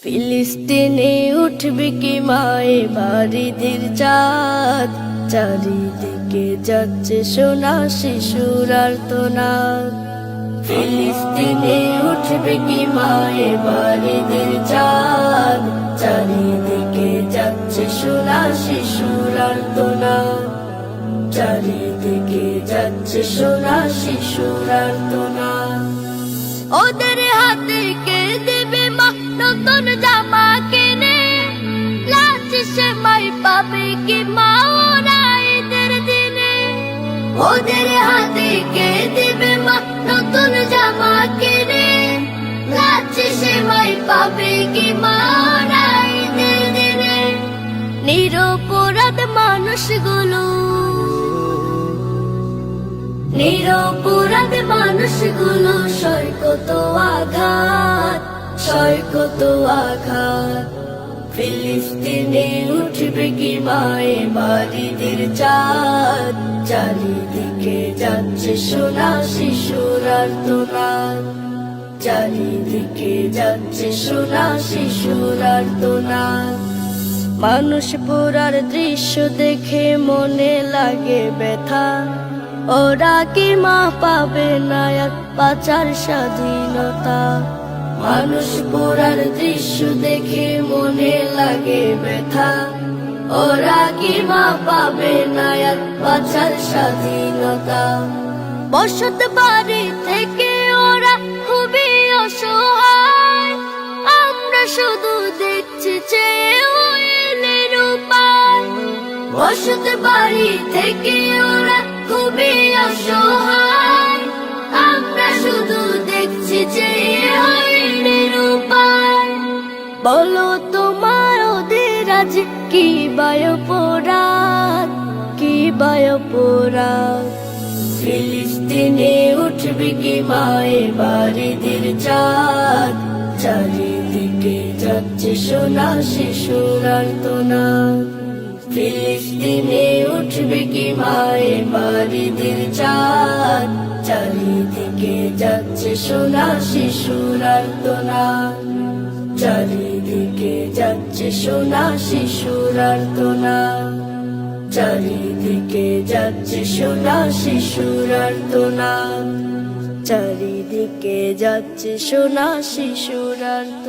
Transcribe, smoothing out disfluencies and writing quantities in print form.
ফিলিস্তিনে উঠবে কি মায়ে বাড়িদের চাঁদ, চারিদিকে যাচ্ছে সোনা শিশুর আর্তনাদ। ফিলিস্তিনে উঠবে কি মায়ে বাড়িদের চাঁদ, চারিদিকে যাচ্ছে সোনা শিশুর আর্তনাদ। চারিদিকে যাচ্ছে সোনা শিশুর আর্তনাদ। ওদের হাতে কে দেবে মা নতুন জামা কিনে, লাজ সেমাই পাবে কি মা ওরা ঈদের দিনে। ওদের হাতে কে দেবে মা নতুন জামা কিনে, লাজ সেমাই পাবে কি মা ওরা ঈদের দিনে। নিরপরাধ মানুষগুলো, নিরপরাধ মানুষগুলো সয় কত আঘাত, সয় কত আঘাত। ফিলিস্তিনে উঠবে কি মায়ে বাড়িদের চাঁদ, চারিদিকে যাচ্ছে সোনা শিশুর আর্তনাদ। চারিদিকে যাচ্ছে সোনা শিশুর আর্তনাদ। মানুষ পোড়ার দৃশ্য দেখে মনে লাগে ব্যথা, ওরা কি মা পাবে না এক বাঁচার স্বাধীনতা। মানুষ পোড়ার দৃশ্য দেখে মনে লাগে ব্যথা, ওরা কি মা পাবে না এক বাঁচার স্বাধীনতা। বসত বাড়ি থেকে ওরা খুবই অসহায়, আমরা শুধু দেখছি চেয়ে ওদের উপায়। বসত বাড়ি থেকে ওরা খুবই অসহায়, আমরা শুধু দেখছি যে ওদের উপায়। বলো তোমার ওদের আজ কি অপরাধ, কি অপরাধ। ফিলিস্তিনে উঠবে কি মায়ে বাড়িদের চাঁদ, চারিদিকে যাচ্ছে সোনা শিশুর আর্তনাদ। ফিলিস্তিনে উঠবে কি মায়ে বাড়িদের চাঁদ, চারিদিকে যাচ্ছে সোনা শিশুর আর্তনাদ। চারিদিকে যাচ্ছে সোনা শিশুর আর্তনাদ। চারিদিকে যাচ্ছে সোনা শিশুর আর্তনাদ। চারিদিকে যাচ্ছে সোনা শিশুর আর্তনাদ।